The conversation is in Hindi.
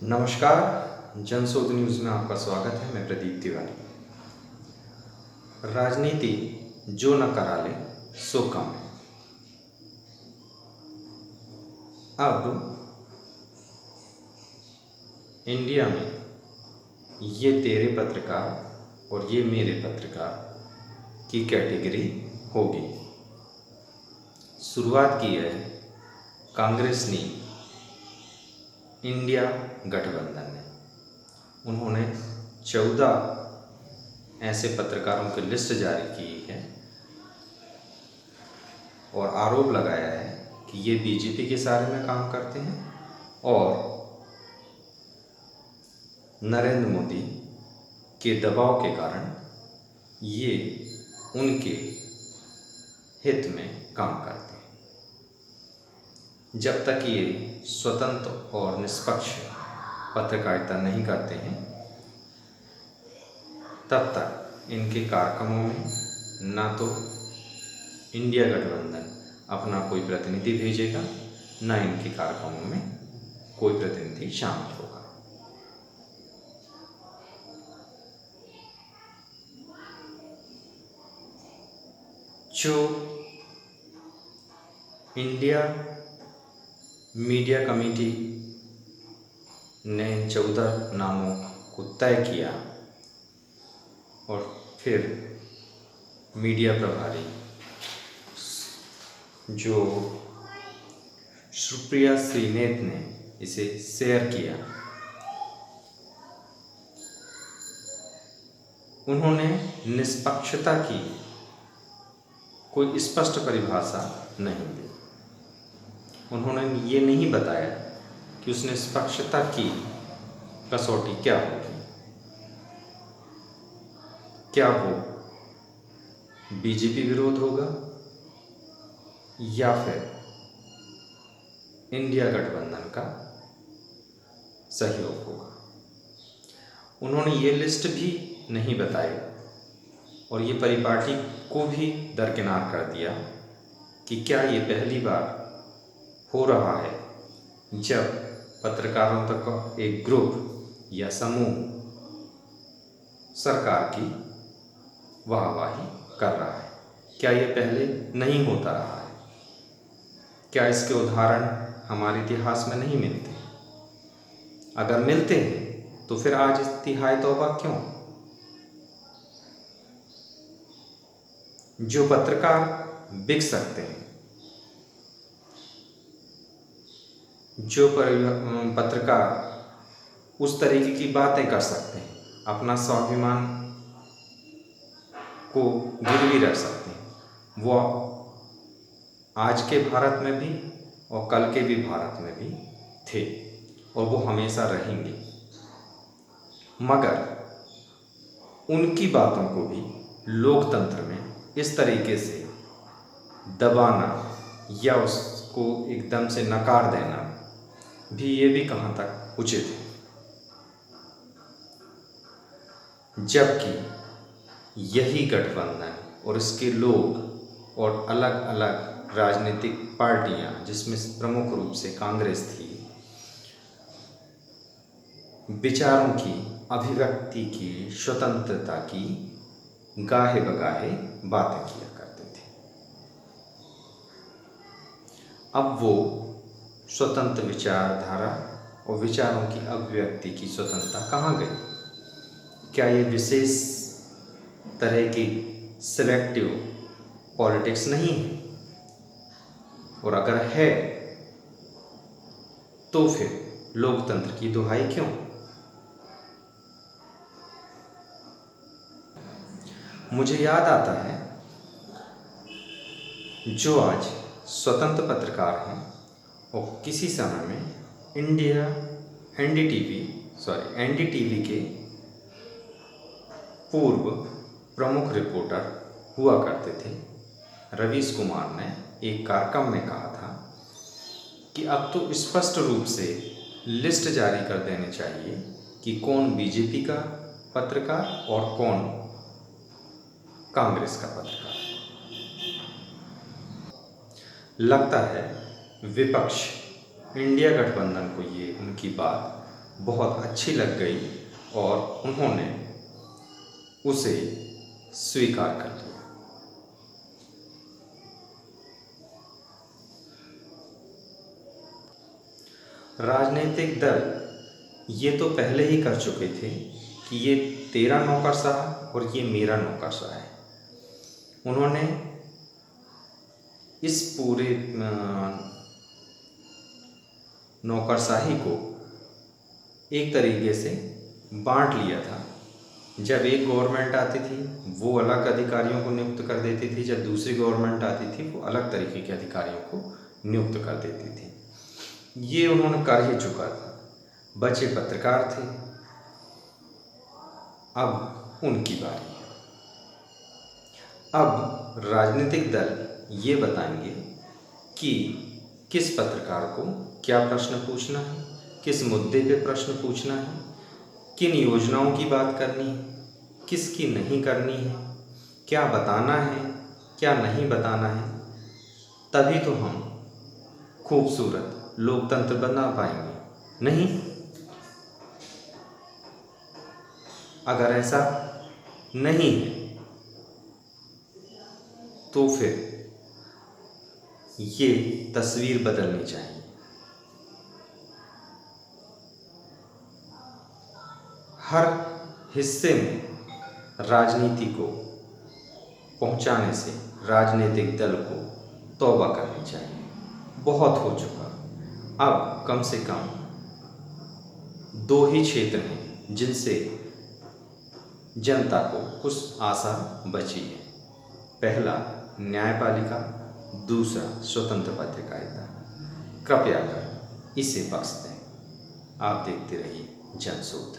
नमस्कार। जनशोध न्यूज़ में आपका स्वागत है। मैं प्रदीप तिवारी। राजनीति जो न करा ले सो कम है। अब इंडिया में ये तेरे पत्रकार और ये मेरे पत्रकार की कैटेगरी होगी। शुरुआत की है कांग्रेस ने, इंडिया गठबंधन ने। उन्होंने 14 ऐसे पत्रकारों की लिस्ट जारी की है और आरोप लगाया है कि ये बीजेपी के सारे में काम करते हैं और नरेंद्र मोदी के दबाव के कारण ये उनके हित में काम करते हैं। जब तक ये स्वतंत्र और निष्पक्ष पत्रकारिता नहीं करते हैं तब तक इनके कार्यक्रमों में ना तो इंडिया गठबंधन अपना कोई प्रतिनिधि भेजेगा, ना इनके कार्यक्रमों में कोई प्रतिनिधि शामिल होगा। जो इंडिया मीडिया कमेटी ने 14 नामों को तय किया और फिर मीडिया प्रभारी जो सुप्रिया श्रीनेत ने इसे शेयर किया, उन्होंने निष्पक्षता की कोई स्पष्ट परिभाषा नहीं दी। उन्होंने ये नहीं बताया कि उस निष्पक्षता की कसौटी क्या होगी। क्या वो बीजेपी विरोध होगा या फिर इंडिया गठबंधन का सहयोग होगा। उन्होंने ये लिस्ट भी नहीं बताई और ये परिपाटी को भी दरकिनार कर दिया कि क्या ये पहली बार हो रहा है जब पत्रकारों तक एक ग्रुप या समूह सरकार की वाहवाही कर रहा है। क्या ये पहले नहीं होता रहा है? क्या इसके उदाहरण हमारे इतिहास में नहीं मिलते? अगर मिलते हैं तो फिर आज तिहाई तौबा क्यों? जो पत्रकार बिक सकते हैं, जो पत्रकार उस तरीके की बातें कर सकते हैं, अपना स्वाभिमान को गिरवी रख सकते हैं, वो आज के भारत में भी और कल के भी भारत में भी थे और वो हमेशा रहेंगे। मगर उनकी बातों को भी लोकतंत्र में इस तरीके से दबाना या उसको एकदम से नकार देना भी, ये भी कहाँ तक उचित है। जबकि यही गठबंधन और इसके लोग और अलग अलग राजनीतिक पार्टियां, जिसमें प्रमुख रूप से कांग्रेस थी, विचारों की अभिव्यक्ति की स्वतंत्रता की गाहे बगाहे बातें किया करते थे। अब वो स्वतंत्र विचारधारा और विचारों की अभिव्यक्ति की स्वतंत्रता कहाँ गई? क्या ये विशेष तरह की सिलेक्टिव पॉलिटिक्स नहीं है? और अगर है तो फिर लोकतंत्र की दुहाई क्यों? मुझे याद आता है जो आज स्वतंत्र पत्रकार हैं और किसी समय में एनडीटीवी के पूर्व प्रमुख रिपोर्टर हुआ करते थे, रवीश कुमार ने एक कार्यक्रम में कहा था कि अब तो स्पष्ट रूप से लिस्ट जारी कर देनी चाहिए कि कौन बीजेपी का पत्रकार और कौन कांग्रेस का पत्रकार। लगता है विपक्ष इंडिया गठबंधन को ये उनकी बात बहुत अच्छी लग गई और उन्होंने उसे स्वीकार कर लिया। राजनीतिक दल ये तो पहले ही कर चुके थे कि ये तेरा नौकरशाह और ये मेरा नौकरशाह है। उन्होंने इस पूरे नौकरशाही को एक तरीके से बांट लिया था। जब एक गवर्नमेंट आती थी वो अलग अधिकारियों को नियुक्त कर देती थी, जब दूसरी गवर्नमेंट आती थी वो अलग तरीके के अधिकारियों को नियुक्त कर देती थी। ये उन्होंने कर ही चुका था। बचे पत्रकार थे, अब उनकी बारी है। अब राजनीतिक दल ये बताएंगे कि किस पत्रकार को क्या प्रश्न पूछना है, किस मुद्दे पे प्रश्न पूछना है, किन योजनाओं की बात करनी है, किसकी नहीं करनी है, क्या बताना है, क्या नहीं बताना है। तभी तो हम खूबसूरत लोकतंत्र बना पाएंगे। नहीं, अगर ऐसा नहीं है तो फिर ये तस्वीर बदलनी चाहिए। हर हिस्से में राजनीति को पहुंचाने से राजनीतिक दल को तौबा करनी चाहिए। बहुत हो चुका। अब कम से कम 2 ही क्षेत्र हैं जिनसे जनता को कुछ आशा बची है। पहला न्यायपालिका, दूसरा स्वतंत्र पत्रकारिता। कृपया कर इसे बख्श दें। आप देखते रहिए जनशोध।